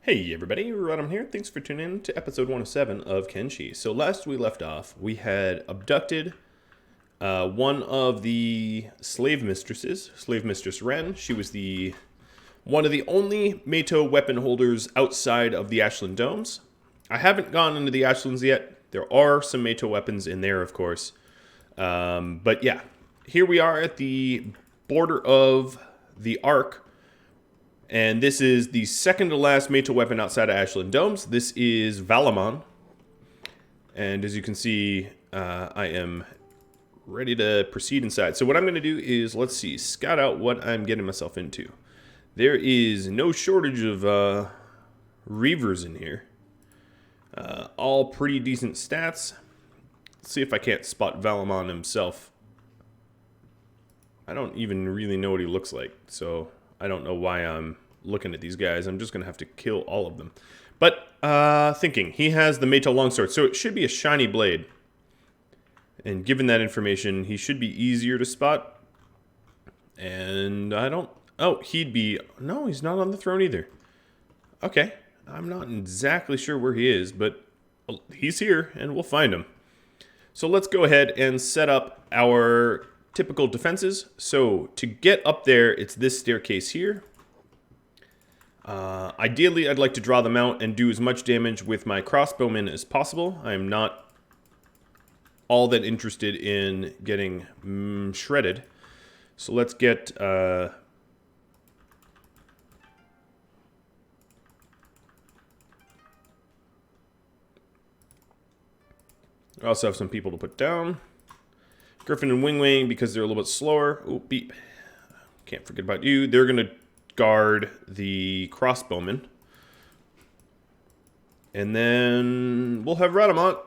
Hey everybody, Rhadamant here. Thanks for tuning in to episode 107 of Kenshi. So last we left off, we had abducted one of the slave mistresses, Slave Mistress Ren. She was one of the only Meito weapon holders outside of the Ashland Domes. I haven't gone into the Ashlands yet. There are some Meito weapons in there, of course. But yeah, here we are at the border of the Ark. And this is the second to last Meito weapon outside of Ashland Domes. This is Valamon. And as you can see, I am ready to proceed inside. So what I'm going to do is, let's see, scout out what I'm getting myself into. There is no shortage of Reavers in here. All pretty decent stats. Let's see if I can't spot Valamon himself. I don't even really know what he looks like, so I don't know why I'm looking at these guys. I'm just going to have to kill all of them. But, thinking, he has the Meito longsword, so it should be a shiny blade. And given that information, he should be easier to spot. And I don't... Oh, he'd be... No, he's not on the throne either. Okay, I'm not exactly sure where he is, but he's here, and we'll find him. So let's go ahead and set up our typical defenses. So to get up there, it's this staircase here. Ideally, I'd like to draw them out and do as much damage with my crossbowmen as possible. I'm not all that interested in getting shredded. So let's get... I also have some people to put down. Griffin and Wing Wing, because they're a little bit slower. Oh, beep. Can't forget about you. They're going to guard the crossbowmen. And then we'll have Rhadamant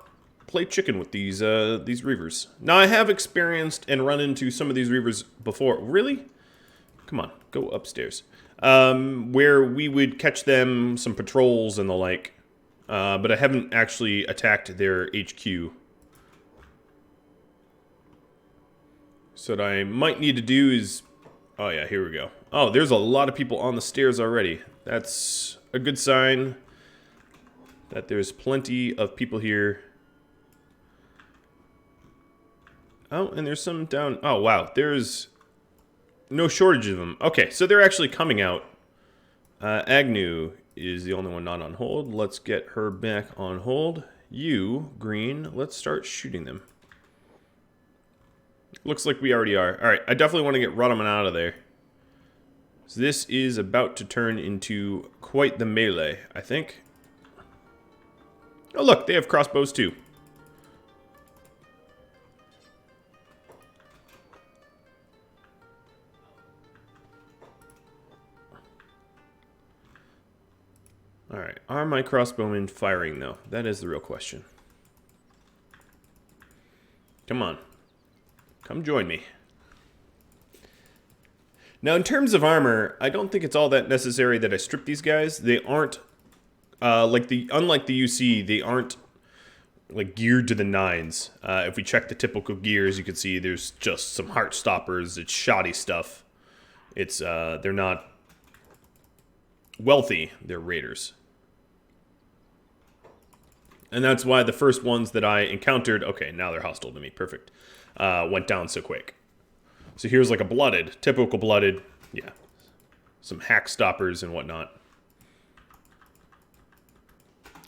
play chicken with these Reavers. Now, I have experienced and run into some of these Reavers before. Really? Come on, go upstairs. Where we would catch them, some patrols and the like. But I haven't actually attacked their HQ. So what I might need to do is... Oh yeah, here we go. Oh, there's a lot of people on the stairs already. That's a good sign that there's plenty of people here. Oh, and there's some down... Oh, wow. There's no shortage of them. Okay, so they're actually coming out. Agnew is the only one not on hold. Let's get her back on hold. You, Green, let's start shooting them. Looks like we already are. Alright, I definitely want to get Rhadamant out of there. So this is about to turn into quite the melee, I think. Oh look, they have crossbows too. Alright, are my crossbowmen firing though? That is the real question. Come on. Come join me. Now, in terms of armor, I don't think it's all that necessary that I strip these guys. They aren't, unlike the UC, they aren't, like, geared to the nines. If we check the typical gears, you can see there's just some heart stoppers. It's shoddy stuff. It's, they're not wealthy. They're raiders. And that's why the first ones that I encountered, okay, now they're hostile to me, perfect, went down so quick. So here's like a blooded, typical blooded, yeah, some hack stoppers and whatnot.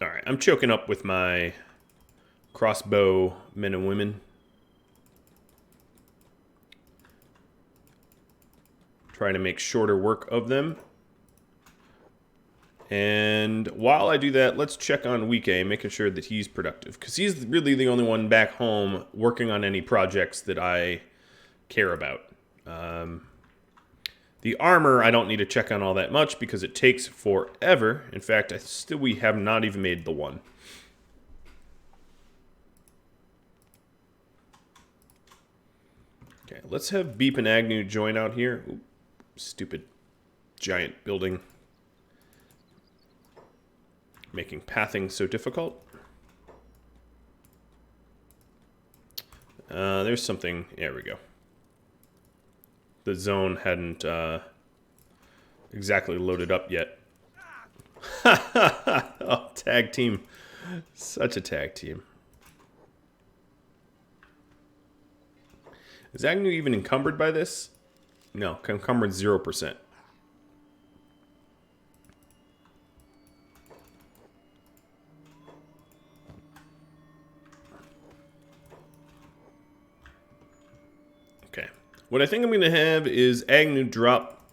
Alright, I'm choking up with my crossbow men and women. Trying to make shorter work of them. And while I do that, let's check on Wike, making sure that he's productive. Because he's really the only one back home working on any projects that I care about. The armor, I don't need to check on all that much because it takes forever. In fact, we have not even made the one. Okay, let's have Beep and Agnew join out here. Ooh, stupid giant building. Making pathing so difficult. There's something. There we go. The zone hadn't exactly loaded up yet. Ha! Oh, tag team. Such a tag team. Is Agnew even encumbered by this? No, encumbered 0%. Okay. What I think I'm going to have is Agnew drop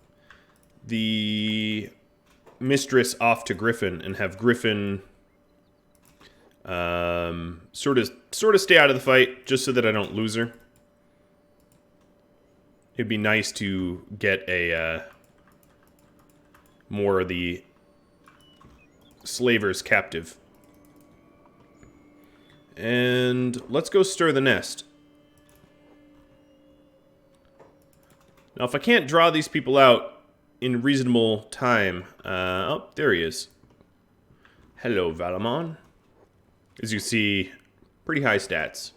the Mistress off to Griffin and have Griffin sort of stay out of the fight just so that I don't lose her. It'd be nice to get a more of the slavers captive. And let's go stir the nest. Now, if I can't draw these people out in reasonable time... oh, there he is. Hello, Valamon. As you see, pretty high stats.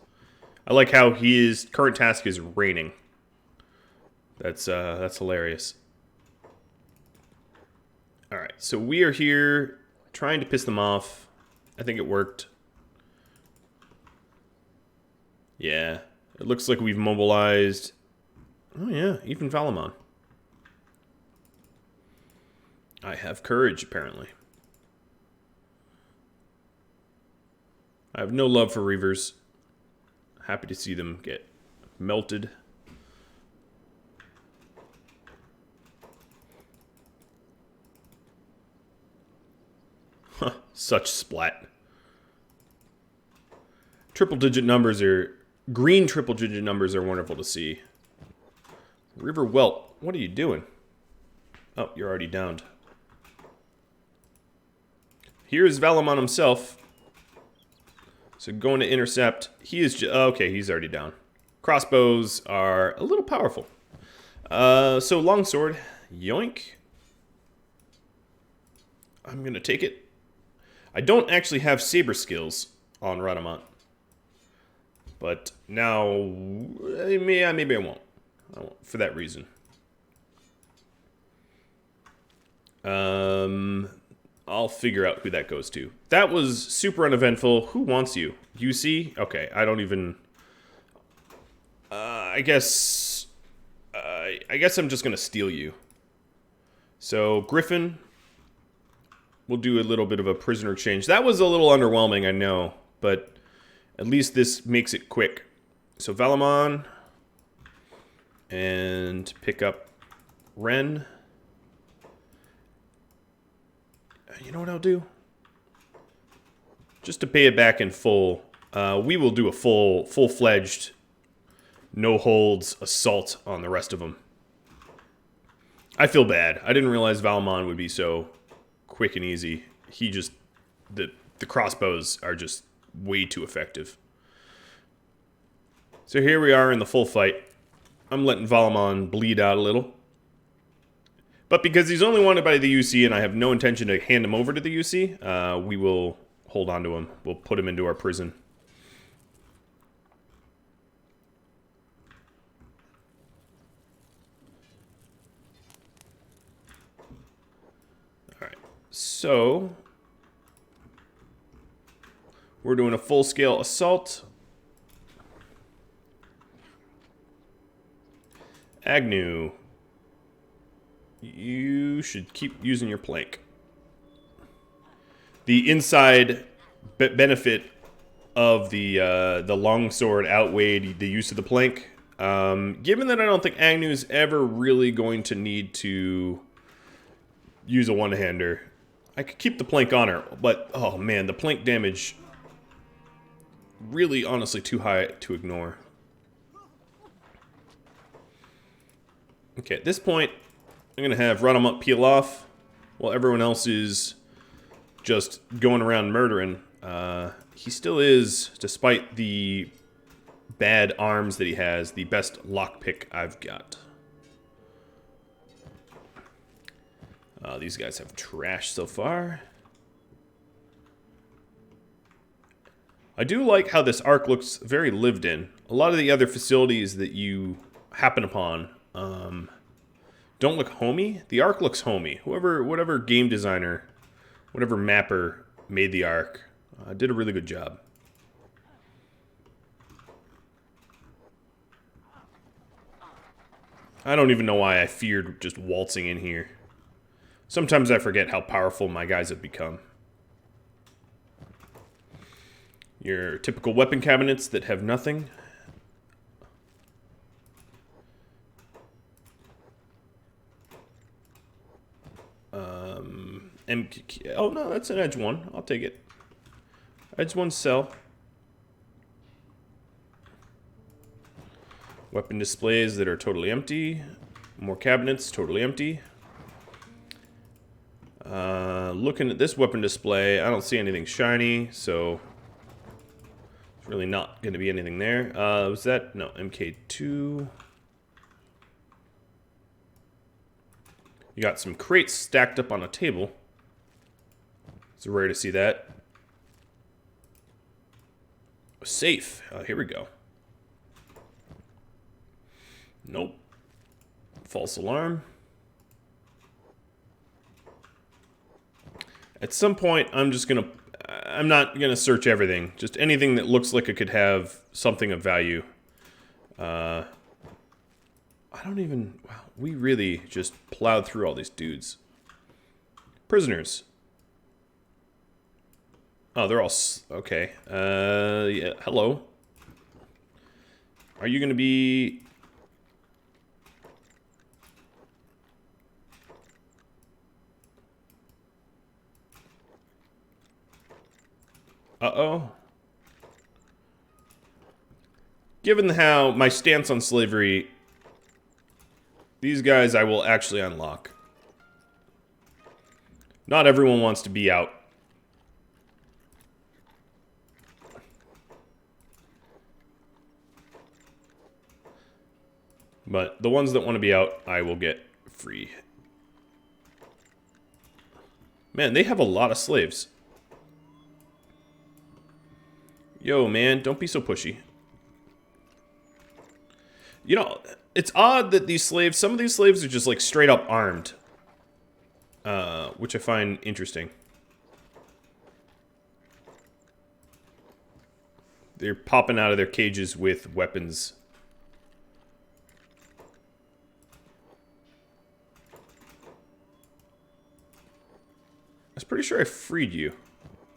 I like how his current task is raining. That's hilarious. Alright, so we are here trying to piss them off. I think it worked. Yeah, it looks like we've mobilized... Oh yeah, even Valamon. I have courage, apparently. I have no love for Reavers. Happy to see them get melted. Huh, such splat. Triple-digit numbers are... Green triple-digit numbers are wonderful to see. River Whelp, what are you doing? Oh, you're already downed. Here's Valamon himself. So going to intercept. He is just... Okay, he's already down. Crossbows are a little powerful. So longsword. Yoink. I'm going to take it. I don't actually have saber skills on Rhadamant. But now... maybe I won't. For that reason. I'll figure out who that goes to. That was super uneventful. Who wants you? UC? Okay, I don't even... I guess I'm just gonna steal you. So, Griffin... We'll do a little bit of a prisoner exchange. That was a little underwhelming, I know. But at least this makes it quick. So, Valamon... And pick up Ren. You know what I'll do? Just to pay it back in full, we will do a full-fledged, no-holds assault on the rest of them. I feel bad. I didn't realize Valamon would be so quick and easy. He just... The crossbows are just way too effective. So here we are in the full fight. I'm letting Valamon bleed out a little. But because he's only wanted by the UC and I have no intention to hand him over to the UC, we will hold on to him. We'll put him into our prison. Alright, so... We're doing a full-scale assault. Agnew, you should keep using your plank. The inside benefit of the longsword outweighed the use of the plank. Given that I don't think Agnew's ever really going to need to use a one-hander, I could keep the plank on her, but oh man, the plank damage really honestly too high to ignore. Okay, at this point, I'm going to have Rhadamant peel off while everyone else is just going around murdering. He still is, despite the bad arms that he has, the best lockpick I've got. These guys have trash so far. I do like how this arc looks very lived in. A lot of the other facilities that you happen upon don't look homey. The arc looks homey. Whatever game designer whatever mapper made the arc did a really good job. I don't even know why I feared just waltzing in here. Sometimes I forget how powerful my guys have become. Your typical weapon cabinets that have nothing. Oh no, that's an edge one. I'll take it. Edge one sell. Weapon displays that are totally empty. More cabinets, totally empty. Looking at this weapon display, I don't see anything shiny, so it's really not going to be anything there. Was that? No, MK2. You got some crates stacked up on a table. It's rare to see that. A safe. Here we go. Nope. False alarm. At some point, I'm not gonna search everything. Just anything that looks like it could have something of value. I don't even... Wow, we really just plowed through all these dudes. Prisoners. Oh, they're all... Okay. Yeah, hello. Are you gonna be... Uh-oh. Given how my stance on slavery, these guys I will actually unlock. Not everyone wants to be out. But the ones that want to be out, I will get free. Man, they have a lot of slaves. Yo, man, don't be so pushy. You know, it's odd that these slaves, some of these slaves are just like straight up armed. Which I find interesting. They're popping out of their cages with weapons. I was pretty sure I freed you.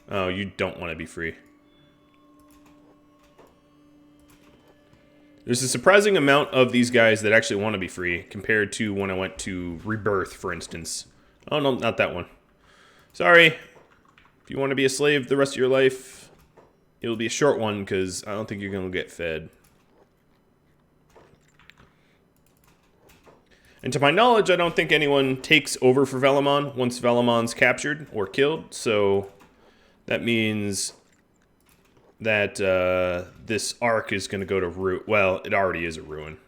Oh, you don't want to be free. There's a surprising amount of these guys that actually want to be free compared to when I went to Rebirth, for instance. Oh, no, not that one. Sorry. If you want to be a slave the rest of your life, it'll be a short one because I don't think you're going to get fed. And to my knowledge, I don't think anyone takes over for Valamon once Valamon's captured or killed. So that means that this arc is going to go to ruin. Well, it already is a ruin.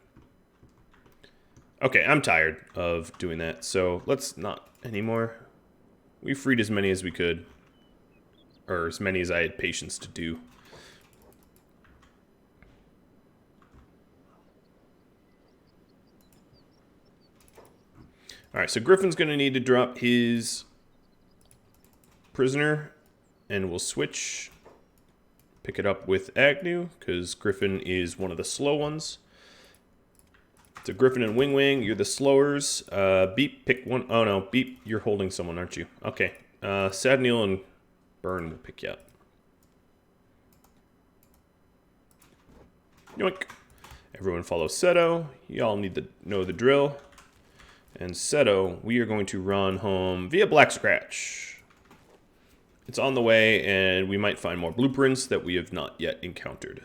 Okay, I'm tired of doing that, so let's not anymore. We freed as many as we could. Or as many as I had patience to do. Alright, so Griffin's going to need to drop his prisoner, and we'll switch. Pick it up with Agnew, because Griffin is one of the slow ones. So Griffin and Wing Wing, you're the slowers. Beep, pick one. Oh no, Beep, you're holding someone, aren't you? Okay. Sadneil and Burn will pick you up. Yoink. Everyone follow Seto. Y'all need to know the drill. And Seto, we are going to run home via Black Scratch. It's on the way, and we might find more blueprints that we have not yet encountered.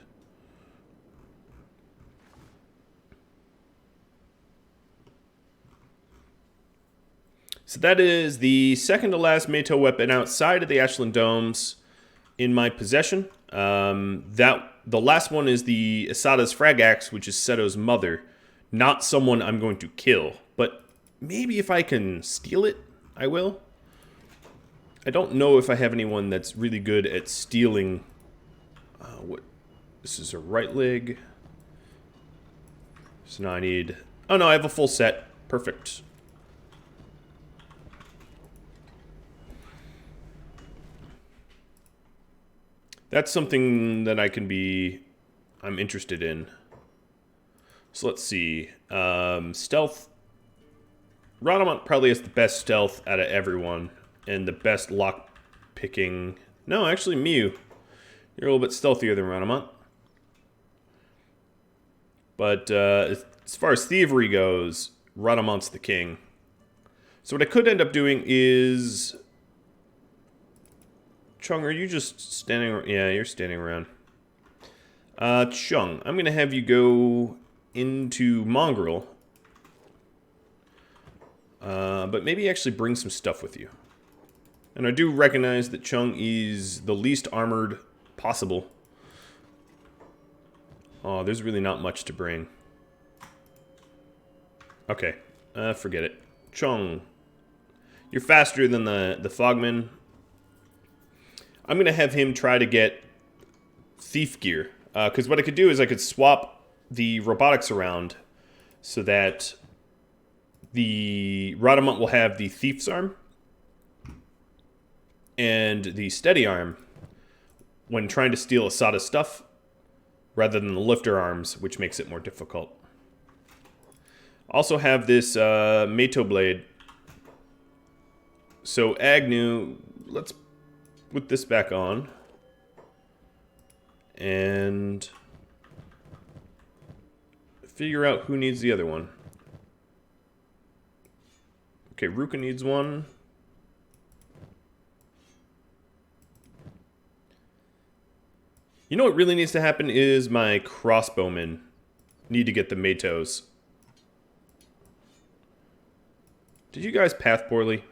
So that is the second to last Meito weapon outside of the Ashland Domes in my possession. The last one is the Esata's Frag Axe, which is Seto's mother. Not someone I'm going to kill, but maybe if I can steal it, I will. I don't know if I have anyone that's really good at stealing. This is a right leg. So now I need... Oh no, I have a full set. Perfect. That's something that I'm interested in. So let's see. Stealth. Rhadamant probably has the best stealth out of everyone. And the best lock picking. No, actually, Mew. You're a little bit stealthier than Rhadamant. But as far as thievery goes, Rhadamant's the king. So what I could end up doing is... Chung, are you just standing... Yeah, you're standing around. Chung, I'm going to have you go into Mongrel. But maybe actually bring some stuff with you. And I do recognize that Chung is the least armored possible. Oh, there's really not much to bring. Okay, forget it. Chung, you're faster than the Fogman. I'm going to have him try to get thief gear. Because what I could do is I could swap the robotics around so that the Rhadamant will have the thief's arm and the steady arm when trying to steal Esata's stuff, rather than the lifter arms, which makes it more difficult. Also have this Mato blade. So Agnew, let's put this back on. And figure out who needs the other one. Okay, Ruka needs one. You know what really needs to happen is my crossbowmen need to get the Matos. Did you guys path poorly?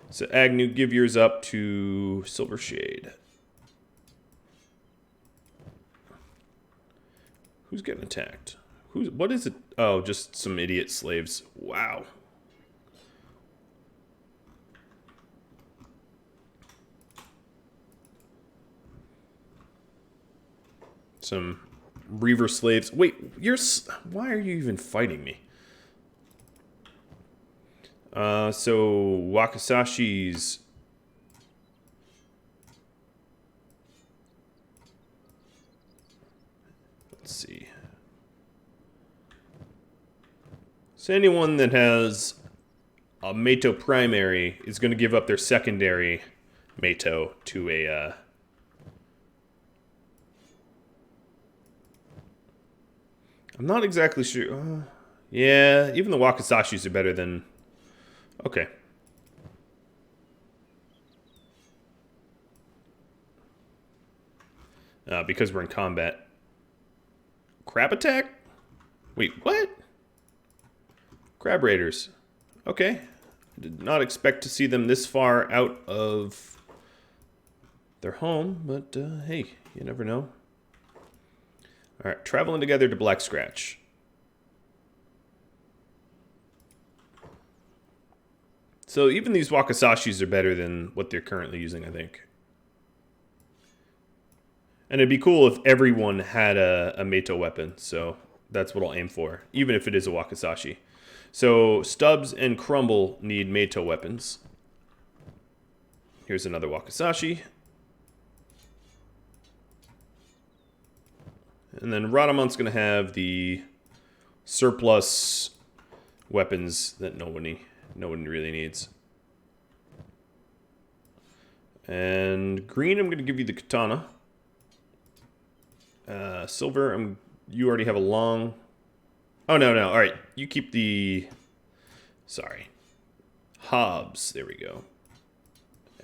So Agnew, give yours up to Silver Shade. Who's getting attacked? What is it? Oh, just some idiot slaves. Wow. Some Reaver slaves. Wait, why are you even fighting me? So Wakasashi's... Let's see. So anyone that has a Mato primary is going to give up their secondary Mato to a... I'm not exactly sure. Yeah, even the Wakasashis are better than... Okay. Because we're in combat. Crab attack? Wait, what? Crab raiders. Okay. I did not expect to see them this far out of their home, but hey, you never know. Alright, traveling together to Black Scratch. So even these Wakasashis are better than what they're currently using, I think. And it'd be cool if everyone had a Mato weapon, so that's what I'll aim for, even if it is a Wakasashi. So Stubbs and Crumble need Mato weapons. Here's another Wakasashi. And then Rhadamant's going to have the surplus weapons that no one really needs. And green, I'm going to give you the katana. Silver, you already have a long... Oh, no. All right, you keep the... Sorry. Hobbs, there we go.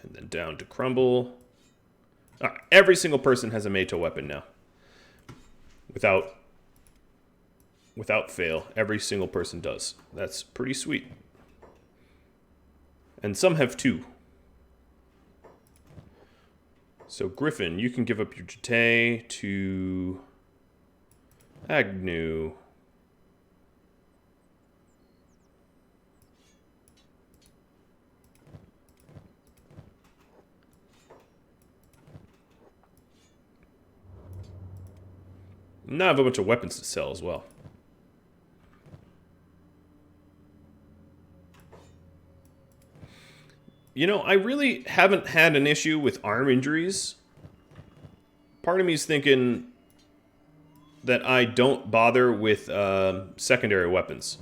And then down to Crumble. All right, every single person has a Mato weapon now. Without fail, every single person does. That's pretty sweet. And some have two. So Griffin, you can give up your Jete to Agnew. Now I have a bunch of weapons to sell as well. You know, I really haven't had an issue with arm injuries part of me is thinking that I don't bother with secondary weapons.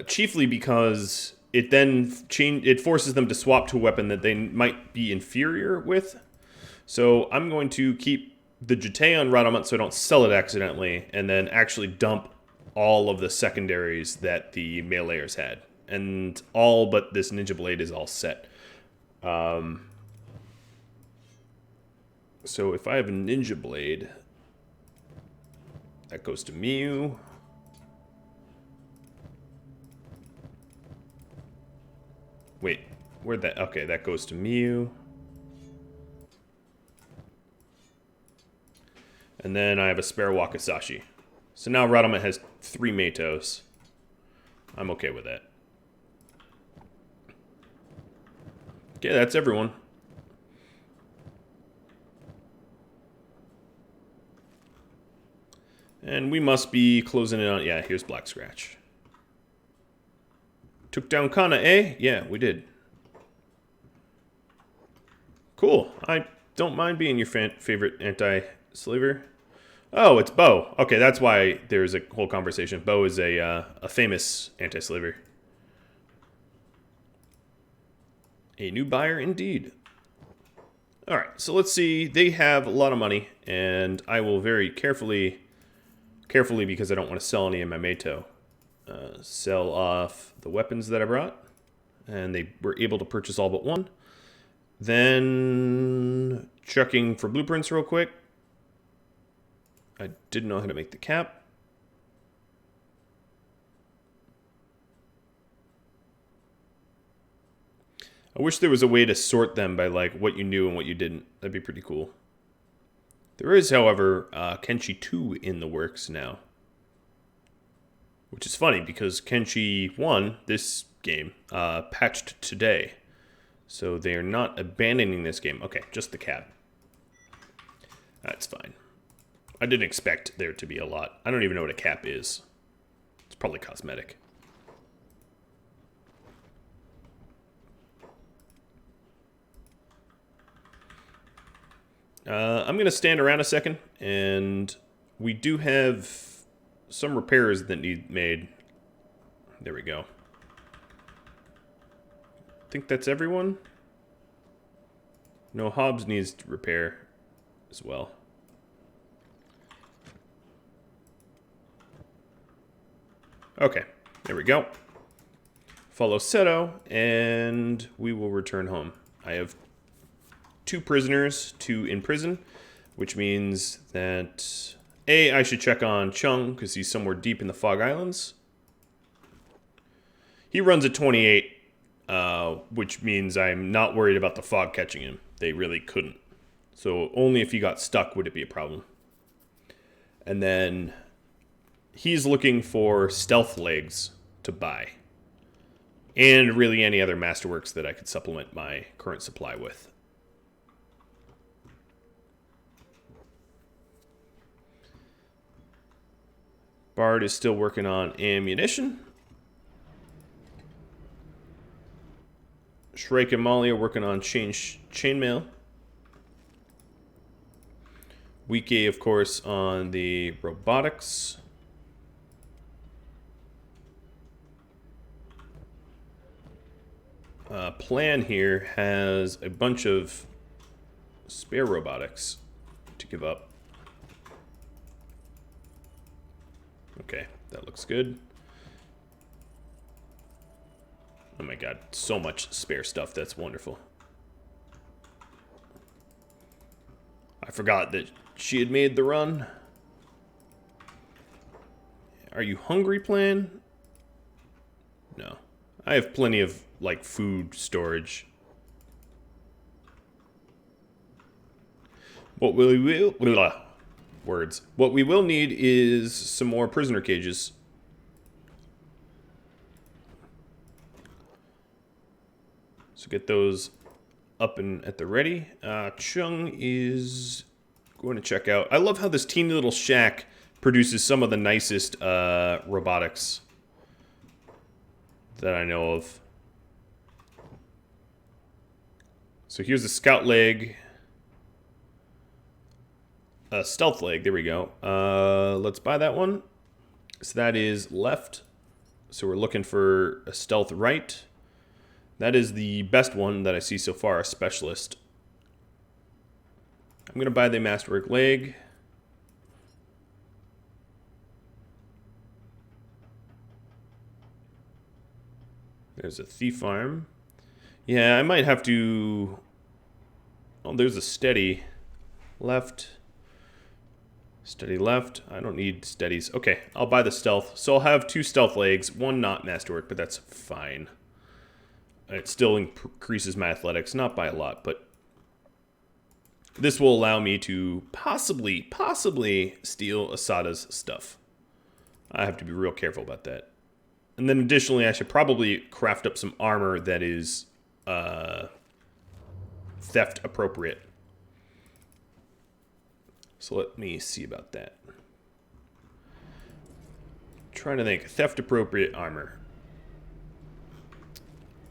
Chiefly because it forces them to swap to a weapon that they might be inferior with. So I'm going to keep the Jete on Rhadamant so I don't sell it accidentally, and then actually dump all of the secondaries that the meleeers had. And all but this Ninja Blade is all set. So if I have a Ninja Blade, that goes to Miu. Wait, where'd that... Okay, that goes to Miu. And then I have a spare Wakizashi. So now Rhadamant has 3 Matos. I'm okay with that. Okay, that's everyone. And we must be closing in on... Yeah, here's Black Scratch. Took down Kana, eh? Yeah, we did. Cool. I don't mind being your favorite anti-slaver. Oh, it's Bo. Okay, that's why there's a whole conversation. Bo is a famous anti-slaver. A new buyer indeed. Alright, so let's see. They have a lot of money, and I will very carefully, because I don't want to sell any of my Mato, sell off the weapons that I brought. And they were able to purchase all but one. Then checking for blueprints real quick. I didn't know how to make the cap. I wish there was a way to sort them by like what you knew and what you didn't. That'd be pretty cool. There is, however, Kenshi 2 in the works now. Which is funny because Kenshi 1, this game, patched today. So they are not abandoning this game. Okay, just the cap. That's fine. I didn't expect there to be a lot. I don't even know what a cap is. It's probably cosmetic. I'm going to stand around a second, and we do have some repairs that need made. There we go. I think that's everyone. No, Hobbs needs to repair as well. Okay, there we go. Follow Seto, and we will return home. I have 2 prisoners to imprison, which means that I should check on Chung because he's somewhere deep in the Fog Islands. He runs at 28, which means I'm not worried about the fog catching him. They really couldn't. So only if he got stuck would it be a problem. And then he's looking for stealth legs to buy. And really any other masterworks that I could supplement my current supply with. Bard is still working on ammunition. Shrike and Molly are working on chainmail. Wiki, of course, on the robotics. Plan here has a bunch of spare robotics to give up. Okay, that looks good. Oh my god, so much spare stuff. That's wonderful. I forgot that she had made the run. Are you hungry, Plan? No. I have plenty of, like, food storage. What we will... Words. What we will need is some more prisoner cages. So get those up and at the ready. Chung is going to check out. I love how this teeny little shack produces some of the nicest robotics that I know of. So here's a scout leg. A stealth leg. There we go. Let's buy that one. So that is left. So we're looking for a stealth right. That is the best one that I see so far, a specialist. I'm going to buy the masterwork leg. There's a thief arm. Yeah, I might have to... Oh, there's a steady left. Steady left. I don't need steadies. Okay, I'll buy the stealth. So I'll have 2 stealth legs, 1 not masterwork, but that's fine. It still increases my athletics, not by a lot, but this will allow me to possibly steal Esata's stuff. I have to be real careful about that. And then additionally, I should probably craft up some armor that is theft appropriate. So let me see about that. Trying to think. Theft appropriate armor.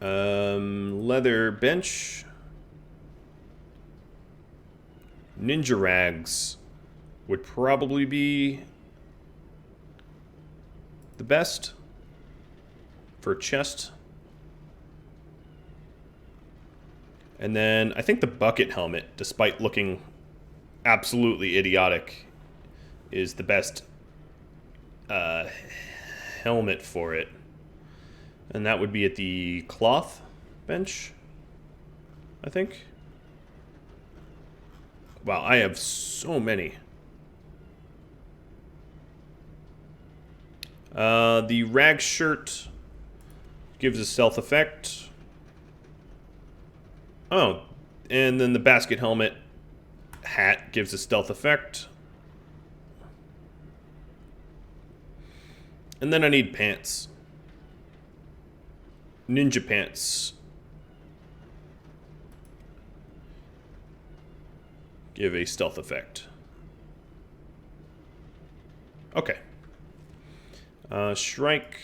Leather bench. Ninja rags would probably be the best for chest. And then I think the bucket helmet, despite looking absolutely idiotic, is the best helmet for it. And that would be at the cloth bench, I think. Wow, I have so many. The rag shirt gives a stealth effect. Oh, and then the basket helmet hat gives a stealth effect. And then I need pants. Ninja pants. Give a stealth effect. Okay. Shrike.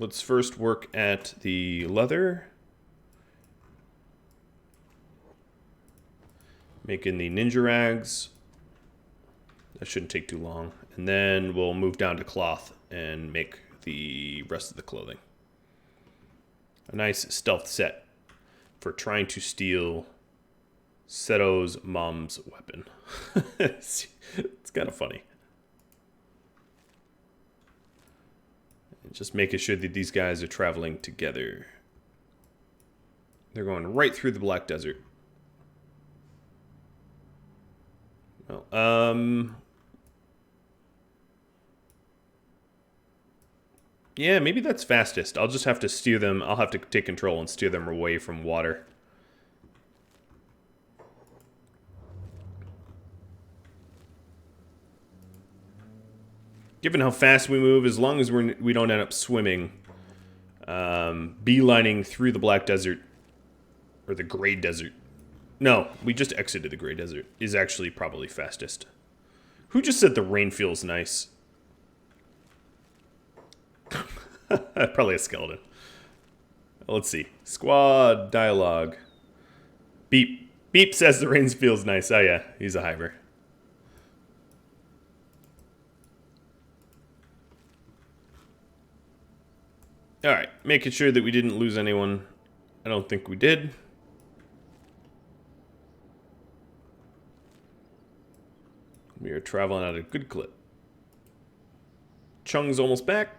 Let's first work at the leather. Making the ninja rags. That shouldn't take too long. And then we'll move down to cloth and make the rest of the clothing. A nice stealth set for trying to steal Seto's mom's weapon. It's kind of funny. And just making sure that these guys are traveling together. They're going right through the Black Desert. Well, yeah, maybe that's fastest. I'll just have to steer them. I'll have to take control and steer them away from water. Given how fast we move, as long as we don't end up swimming, beelining through the Black Desert, or the Gray Desert. No, we just exited the Gray Desert, is actually probably fastest. Who just said the rain feels nice? Probably a skeleton. Let's see. Squad dialogue. Beep. Beep says the rain feels nice. Oh yeah, he's a hiver. Alright, making sure that we didn't lose anyone. I don't think we did. We are traveling at a good clip. Chung's almost back.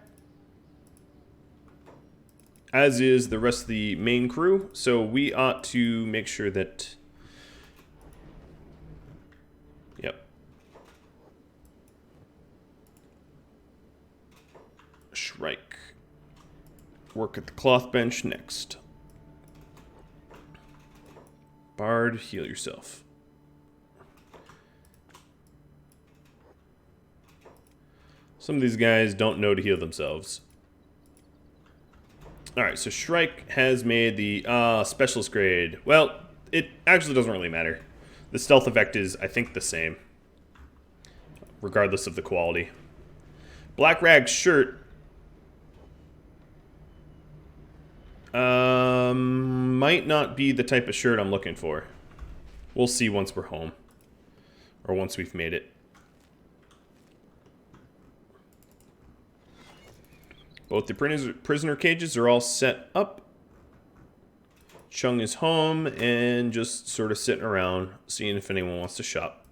As is the rest of the main crew. So we ought to make sure that... Yep. Shrike. Work at the cloth bench next. Bard, heal yourself. Some of these guys don't know to heal themselves. Alright, so Shrike has made the specialist grade. Well, it actually doesn't really matter. The stealth effect is, I think, the same, regardless of the quality. Black rag shirt might not be the type of shirt I'm looking for. We'll see once we're home. Or once we've made it. Both the prisoner cages are all set up. Chung is home and just sort of sitting around, seeing if anyone wants to shop.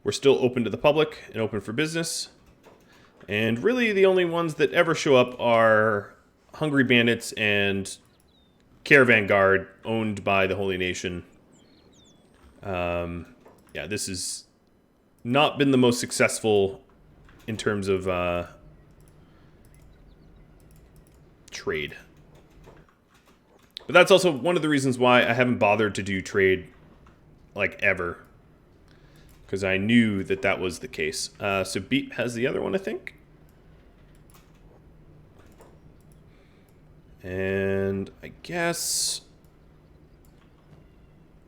We're still open to the public and open for business. And really the only ones that ever show up are Hungry Bandits and Caravan Guard, owned by the Holy Nation. Yeah, this has not been the most successful in terms of trade. But that's also one of the reasons why I haven't bothered to do trade, like, ever. Because I knew that that was the case. So Beat has the other one, I think. And I guess...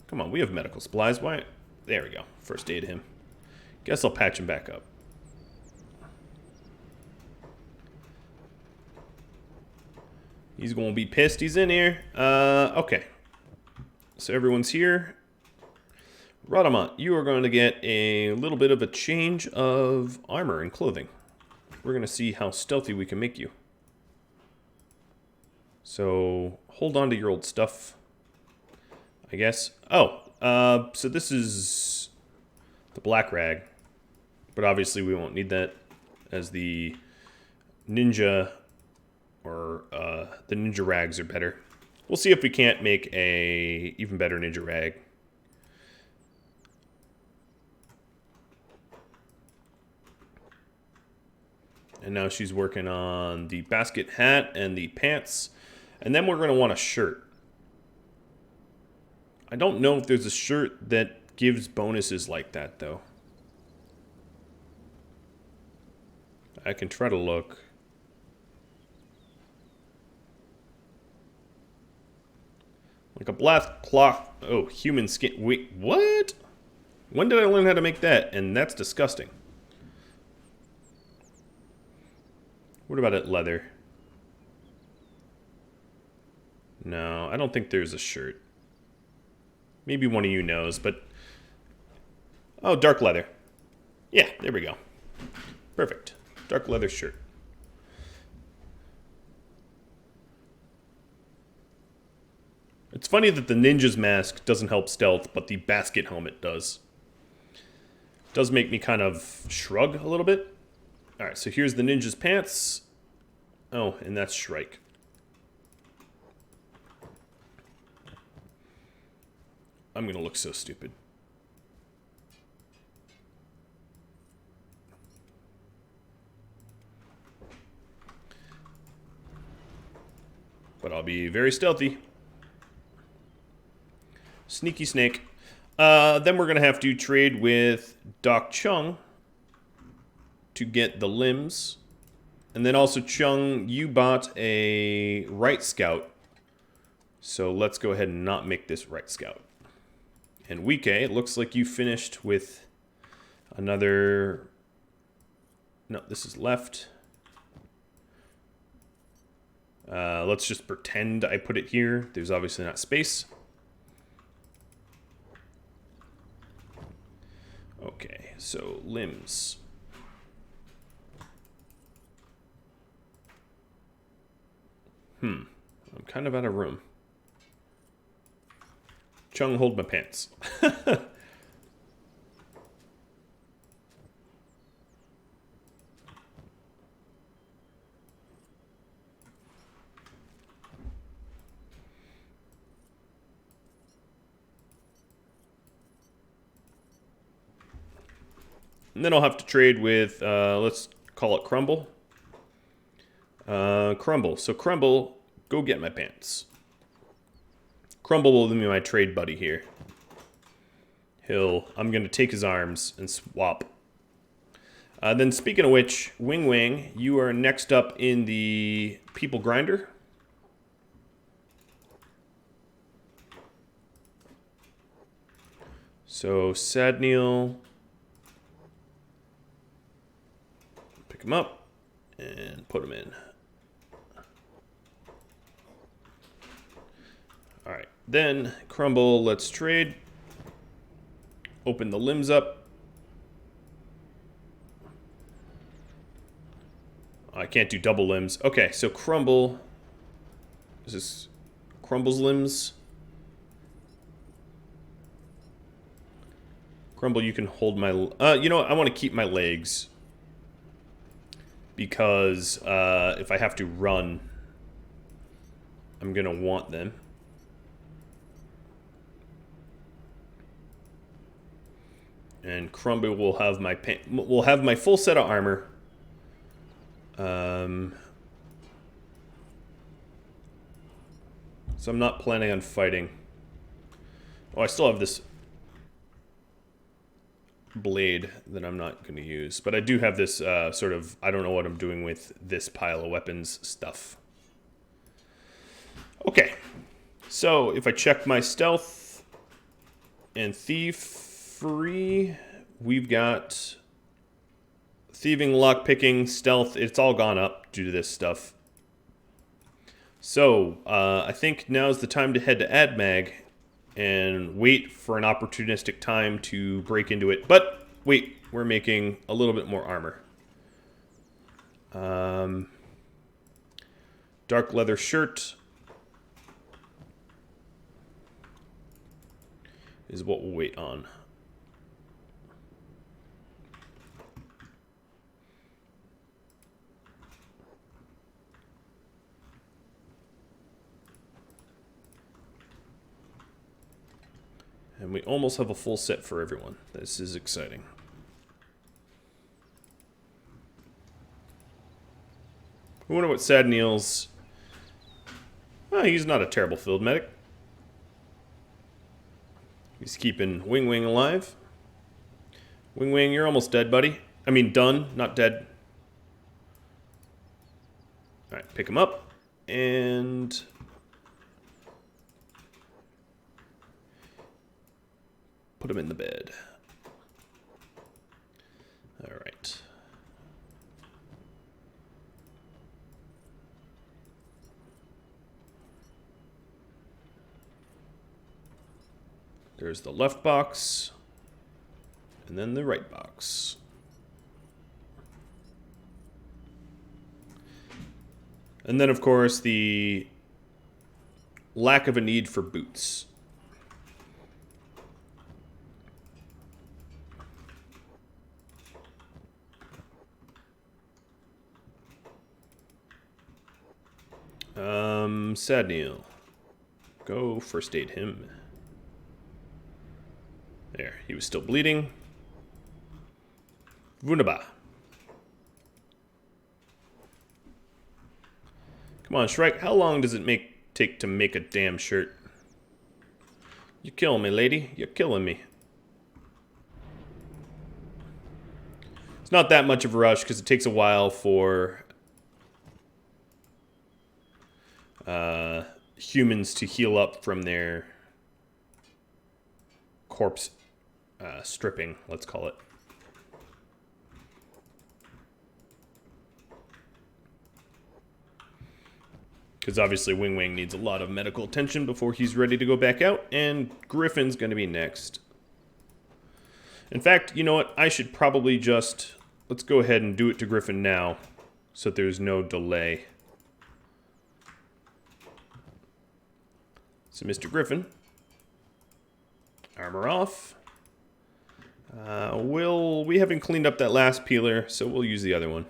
Come on, we have medical supplies. Why? There we go. First aid him. Guess I'll patch him back up. He's going to be pissed he's in here. Okay. So everyone's here. Rhadamant, you are going to get a little bit of a change of armor and clothing. We're going to see how stealthy we can make you. So hold on to your old stuff, I guess. Oh, so this is the black rag. But obviously we won't need that as the ninja... or the ninja rags are better. We'll see if we can't make a even better ninja rag. And now she's working on the basket hat and the pants. And then we're going to want a shirt. I don't know if there's a shirt that gives bonuses like that, though. I can try to look. Like a black cloth. Oh, human skin. Wait, what? When did I learn how to make that? And that's disgusting. What about it leather? No, I don't think there's a shirt. Maybe one of you knows, but... Oh, dark leather. Yeah, there we go. Perfect. Dark leather shirt. It's funny that the ninja's mask doesn't help stealth, but the basket helmet does. Does make me kind of shrug a little bit. Alright, so here's the ninja's pants. Oh, and that's Shrike. I'm gonna look so stupid. But I'll be very stealthy. Sneaky snake. Then we're going to have to trade with Doc Chung to get the limbs. And then also, Chung, you bought a right scout. So let's go ahead and not make this right scout. And Wike, it looks like you finished with another... No, this is left. Let's just pretend I put it here. There's obviously not space. Okay, so limbs. I'm kind of out of room. Chung, hold my pants. And then I'll have to trade with, let's call it Crumble. Crumble. So Crumble, go get my pants. Crumble will be my trade buddy here. I'm going to take his arms and swap. Then speaking of which, Wing Wing, you are next up in the People Grinder. So Sadneil... Pick him up and put him in. Then, Crumble, let's trade. Open the limbs up. I can't do double limbs. Okay, so Crumble. Is this Crumble's limbs? Crumble, you can hold my... you know what? I want to keep my legs. Because if I have to run, I'm going to want them. And Crumble will have my full set of armor. So I'm not planning on fighting. Oh, I still have this blade that I'm not going to use. But I do have this sort of, I don't know what I'm doing with this pile of weapons stuff. Okay. So if I check my stealth and thievery, we've got thieving, lockpicking, stealth. It's all gone up due to this stuff. So I think now's the time to head to AdMag and wait for an opportunistic time to break into it. But wait, we're making a little bit more armor. Dark leather shirt is what we'll wait on. And we almost have a full set for everyone. This is exciting. I wonder what Sad Neil's... Oh, he's not a terrible field medic. He's keeping Wing Wing alive. Wing Wing, you're almost dead, buddy. I mean, done, not dead. Alright, pick him up. And... put him in the bed. All right. There's the left box, and then the right box. And then, of course, the lack of a need for boots. Sad Neil. Go first aid him. There, he was still bleeding. Wunderbar. Come on, Shrike, how long does it take to make a damn shirt? You're killing me, lady. You're killing me. It's not that much of a rush because it takes a while for humans to heal up from their corpse stripping, let's call it. Because obviously Wing Wing needs a lot of medical attention before he's ready to go back out, and Griffin's going to be next. In fact, you know what? I should probably just... let's go ahead and do it to Griffin now, so that there's no delay. So, Mr. Griffin, armor off. We haven't cleaned up that last peeler, so we'll use the other one.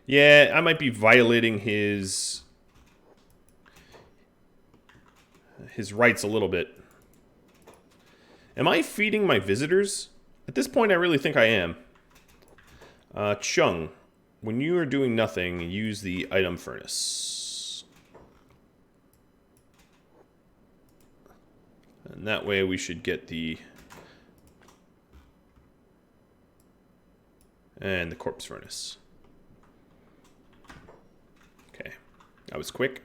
Yeah, I might be violating his rights a little bit. Am I feeding my visitors? At this point, I really think I am. Chung, when you are doing nothing, use the item furnace. And that way we should get the... and the corpse furnace. Okay, that was quick.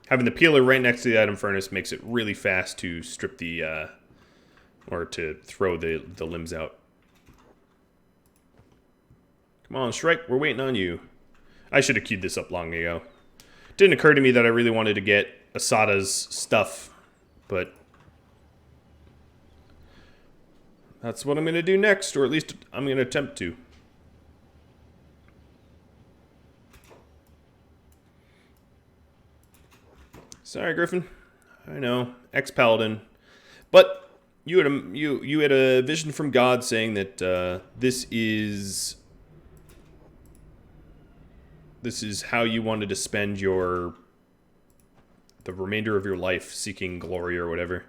Having the peeler right next to the item furnace makes it really fast to strip the... or to throw the limbs out. Come on, Shrike, we're waiting on you. I should have queued this up long ago. Didn't occur to me that I really wanted to get Esata's stuff, but that's what I'm going to do next, or at least I'm going to attempt to. Sorry, Griffin. I know, ex-paladin, but you had a vision from God saying that this is how you wanted to spend the remainder of your life, seeking glory or whatever.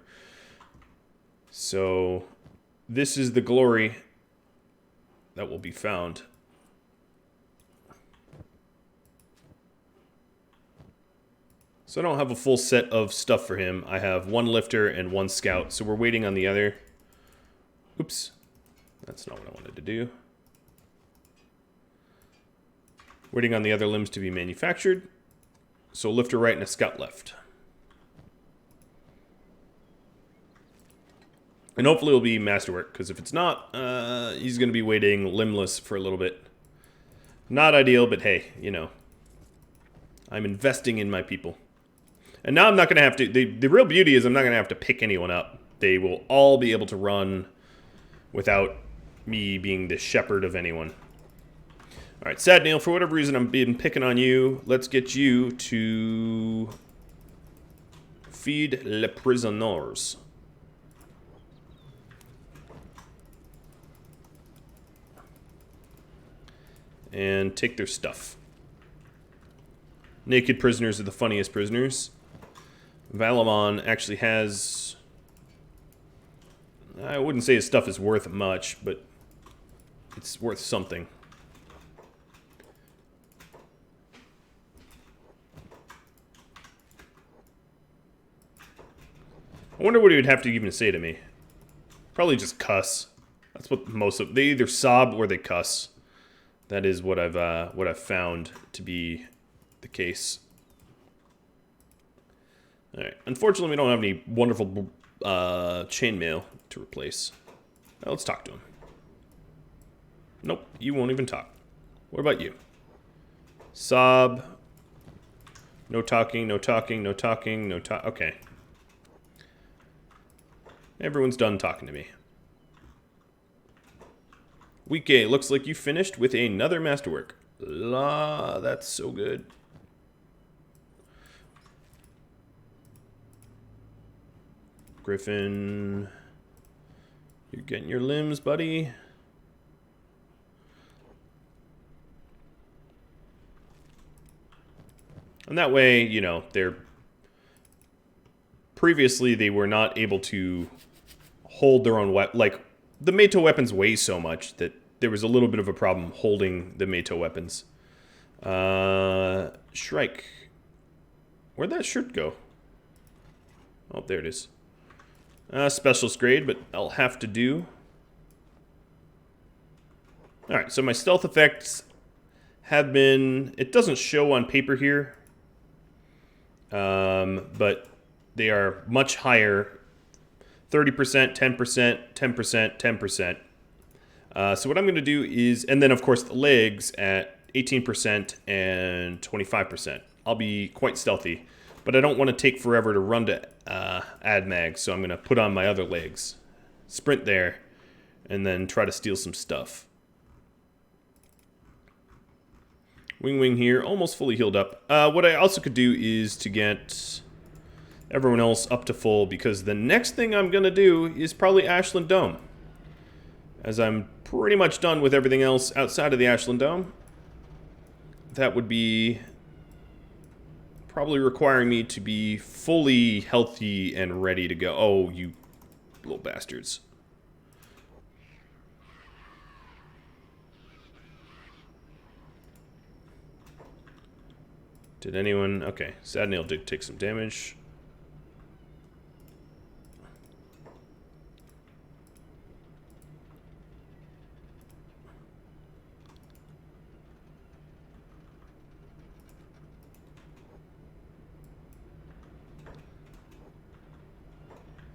So this is the glory that will be found. So I don't have a full set of stuff for him. I have one lifter and one scout, so we're waiting on the other. Oops. That's not what I wanted to do. Waiting on the other limbs to be manufactured. So lifter right and a scout left. And hopefully it'll be masterwork, because if it's not, he's going to be waiting limbless for a little bit. Not ideal, but hey, you know. I'm investing in my people. And now I'm not going to have to... The real beauty is I'm not going to have to pick anyone up. They will all be able to run without me being the shepherd of anyone. Alright, Sad Neil, for whatever reason I'm been picking on you. Let's get you to feed les prisonniers. And take their stuff. Naked prisoners are the funniest prisoners. Valamon actually has... I wouldn't say his stuff is worth much, but it's worth something. I wonder what he would have to even say to me. Probably just cuss. That's what most of... They either sob or they cuss. That is what I've found to be the case. Alright. Unfortunately, we don't have any wonderful chainmail to replace. Now, let's talk to him. Nope, you won't even talk. What about you? Sob. No talking, no talking, no talking, no talk. Okay. Everyone's done talking to me. Week A, looks like you finished with another masterwork. La, that's so good. Griffin, you're getting your limbs, buddy. And that way, you know, previously they were not able to hold their own weapon. Like, the Meito weapons weigh so much that there was a little bit of a problem holding the Meito weapons. Shrike. Where'd that shirt go? Oh, there it is. Specialist grade, but I'll have to do. Alright, so my stealth effects have been... It doesn't show on paper here. But they are much higher. 30%, 10%, 10%, 10%. So what I'm going to do is... And then, of course, the legs at 18% and 25%. I'll be quite stealthy. But I don't want to take forever to run to add mags, so I'm going to put on my other legs. Sprint there, and then try to steal some stuff. Wing here, almost fully healed up. What I also could do is to get everyone else up to full, because the next thing I'm going to do is probably Ashland Dome. As I'm pretty much done with everything else outside of the Ashland Dome. That would be probably requiring me to be fully healthy and ready to go. Oh, you little bastards. Did anyone... Okay, Sad Nail did take some damage.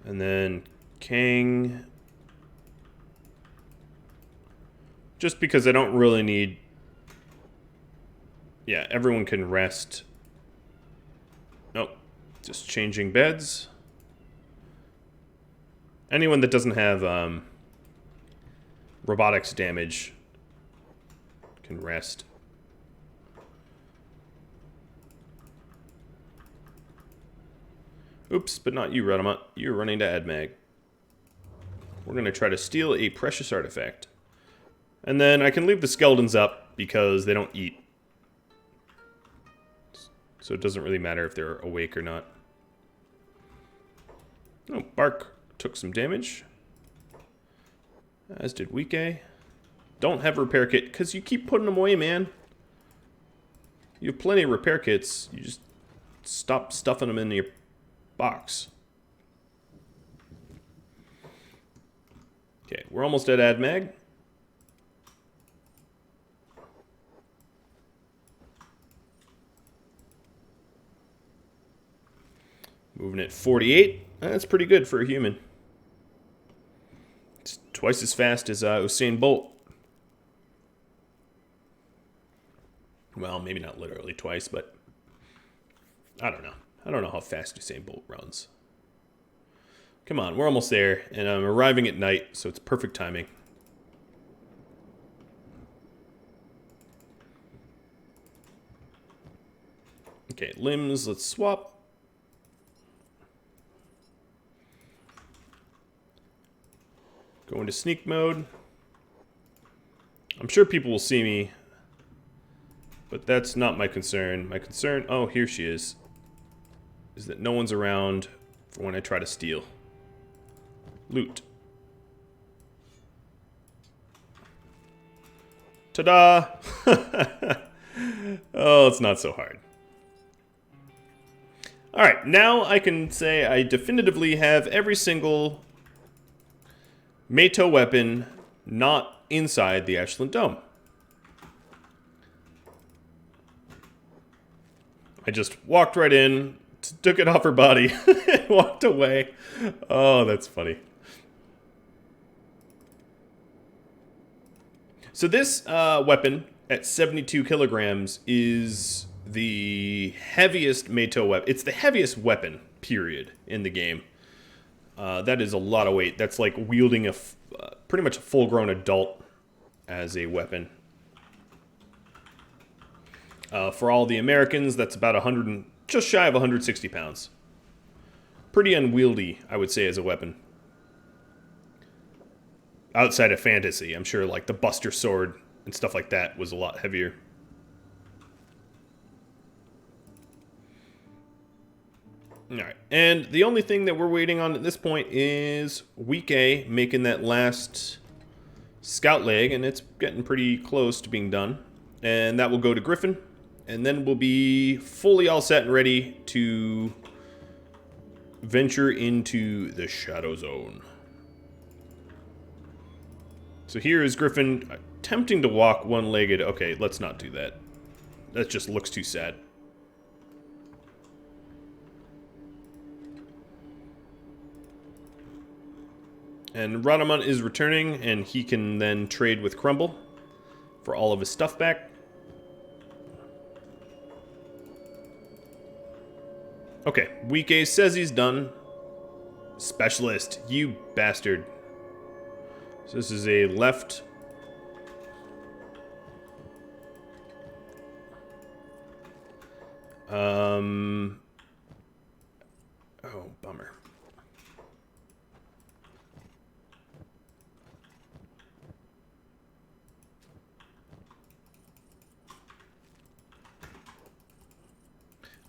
And then Kang. Just because I don't really need... Yeah, everyone can rest Just changing beds. Anyone that doesn't have robotics damage can rest. Oops, but not you, Rhadamant. You're running to AdMag. We're going to try to steal a precious artifact. And then I can leave the skeletons up because they don't eat. So it doesn't really matter if they're awake or not. Oh, Bark took some damage. As did Weeke. Don't have a repair kit because you keep putting them away, man. You have plenty of repair kits. You just stop stuffing them in your box. Okay, we're almost at AdMag. Moving at 48. That's pretty good for a human. It's twice as fast as Usain Bolt. Well, maybe not literally twice, but I don't know. I don't know how fast Usain Bolt runs. Come on, we're almost there, and I'm arriving at night, so it's perfect timing. Okay, limbs, let's swap. Go into sneak mode. I'm sure people will see me, but that's not my concern. My concern, oh, here she is that no one's around for when I try to steal. Loot. Ta-da! Oh, it's not so hard. Alright, now I can say I definitively have every single Mato weapon not inside the Ashland Dome. I just walked right in, took it off her body, and walked away. Oh, that's funny. So this weapon at 72 kilograms is the heaviest Mato weapon. It's the heaviest weapon, period, in the game. That is a lot of weight. That's like wielding a pretty much a full-grown adult as a weapon. For all the Americans, that's about just shy of 160 pounds. Pretty unwieldy, I would say, as a weapon. Outside of fantasy, I'm sure like the Buster Sword and stuff like that was a lot heavier. Alright, and the only thing that we're waiting on at this point is Weeke making that last scout leg, and it's getting pretty close to being done. And that will go to Griffin, and then we'll be fully all set and ready to venture into the Shadow Zone. So here is Griffin attempting to walk one-legged. Okay, let's not do that. That just looks too sad. And Rhadamant is returning, and he can then trade with Crumble for all of his stuff back. Okay, Weeke says he's done. Specialist, you bastard. So this is a left. Oh, bummer.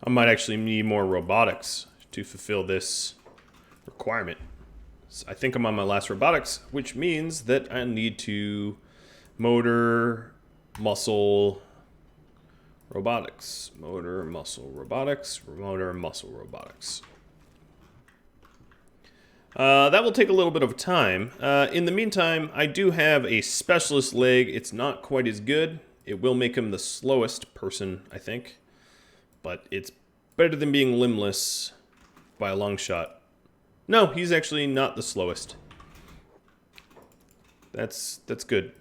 I might actually need more robotics to fulfill this requirement. So I think I'm on my last robotics, which means that I need to motor, muscle, robotics. Motor, muscle, robotics. Motor, muscle, robotics. That will take a little bit of time. In the meantime, I do have a specialist leg. It's not quite as good. It will make him the slowest person, I think. But it's better than being limbless by a long shot. No, he's actually not the slowest. That's good.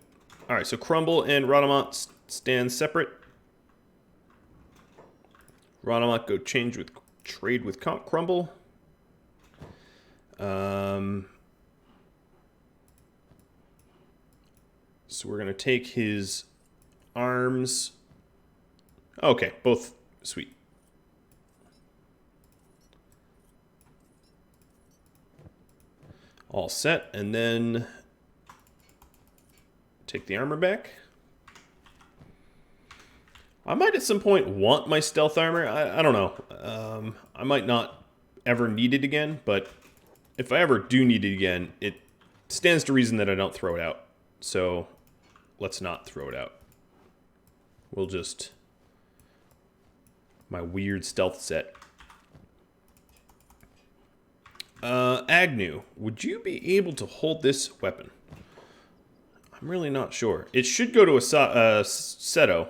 Alright, so Crumble and Rhadamant stand separate. Rhadamant, go change with trade with Crumble. So we're going to take his arms. Okay, both sweet. All set, and then take the armor back. I might at some point want my stealth armor. I don't know. I might not ever need it again, but if I ever do need it again, it stands to reason that I don't throw it out. So let's not throw it out. We'll just... my weird stealth set. Agnew, would you be able to hold this weapon? I'm really not sure. It should go to a Seto.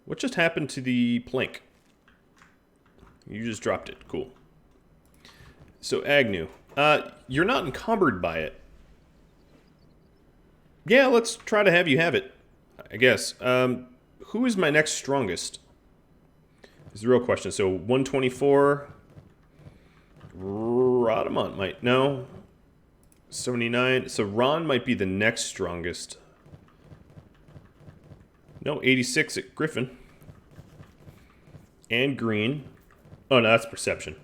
What just happened to the plank? You just dropped it. Cool. So, Agnew, you're not encumbered by it. Yeah, let's try to have you have it, I guess. Who is my next strongest? Is the real question. So, 124... Rhadamant might. No. 79. So Ron might be the next strongest. No, 86 at Griffin. And Green. Oh, no, that's Perception.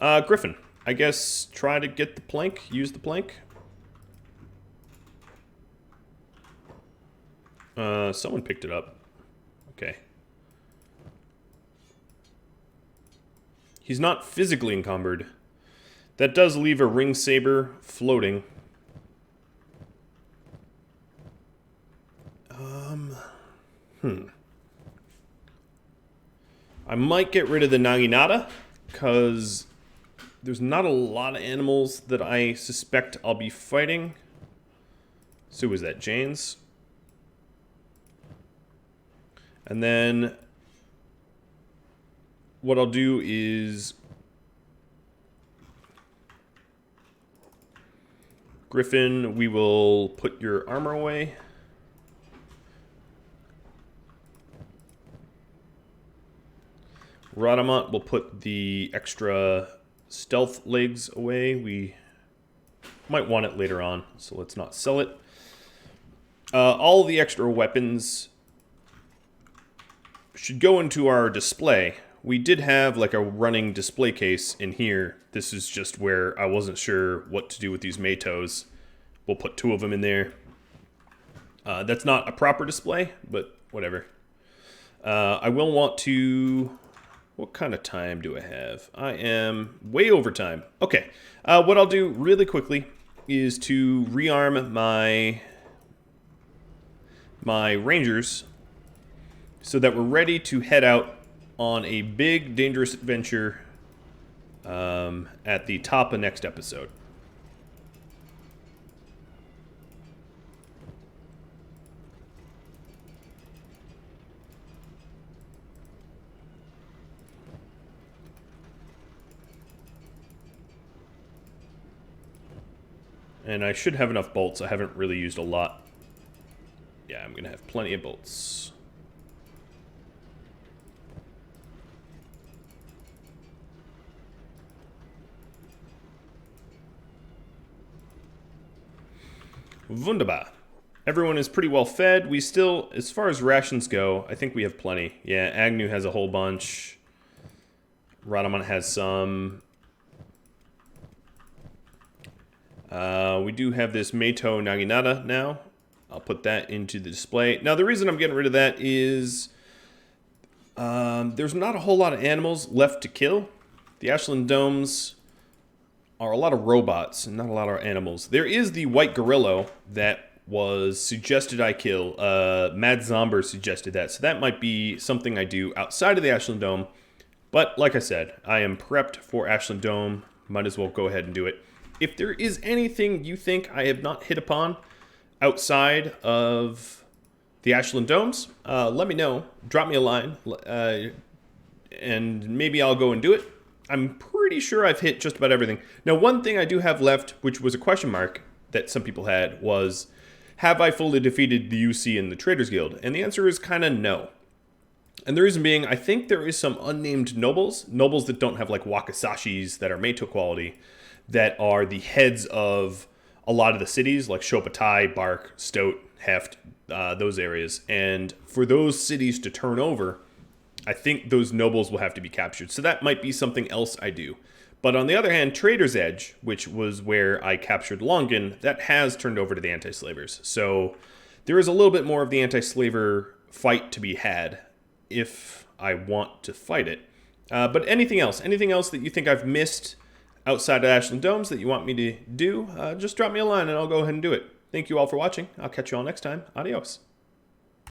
Griffin. I guess try to get the plank. Use the plank. Someone picked it up. Okay. He's not physically encumbered. That does leave a ring saber floating. I might get rid of the Naginata, because there's not a lot of animals that I suspect I'll be fighting. So was that Jane's? And then what I'll do is Griffin, we will put your armor away. Rhadamant will put the extra stealth legs away. We might want it later on, so let's not sell it. All the extra weapons should go into our display. We did have like a running display case in here. This is just where I wasn't sure what to do with these Matos. We'll put 2 of them in there. That's not a proper display, but whatever. I will want to... What kind of time do I have? I am way over time. Okay. What I'll do really quickly is to rearm my Rangers so that we're ready to head out on a big, dangerous adventure at the top of next episode. And I should have enough bolts. I haven't really used a lot. Yeah, I'm going to have plenty of bolts. Wunderbar. Everyone is pretty well fed. We still, as far as rations go, I think we have plenty. Yeah, Agnew has a whole bunch. Rhadamant has some. We do have this Mato Naginata now. I'll put that into the display. Now, the reason I'm getting rid of that is there's not a whole lot of animals left to kill. The Ashland Domes are a lot of robots and not a lot of animals. There is the white gorilla that was suggested I kill. Mad Zomber suggested that. So that might be something I do outside of the Ashland Dome. But like I said, I am prepped for Ashland Dome. Might as well go ahead and do it. If there is anything you think I have not hit upon outside of the Ashland Domes, let me know. Drop me a line, and maybe I'll go and do it. I'm pretty sure I've hit just about everything. Now, one thing I do have left, which was a question mark that some people had, was, have I fully defeated the UC and the Traders Guild? And the answer is kind of no. And the reason being, I think there is some unnamed nobles that don't have like wakasashis that are Meito quality, that are the heads of a lot of the cities, like Shopatai, Bark, Stoat, Heft, those areas. And for those cities to turn over, I think those nobles will have to be captured. So that might be something else I do. But on the other hand, Trader's Edge, which was where I captured Longan, that has turned over to the anti-slavers. So there is a little bit more of the anti-slaver fight to be had if I want to fight it. But anything else that you think I've missed outside of Ashland Domes that you want me to do, just drop me a line and I'll go ahead and do it. Thank you all for watching. I'll catch you all next time. Adios.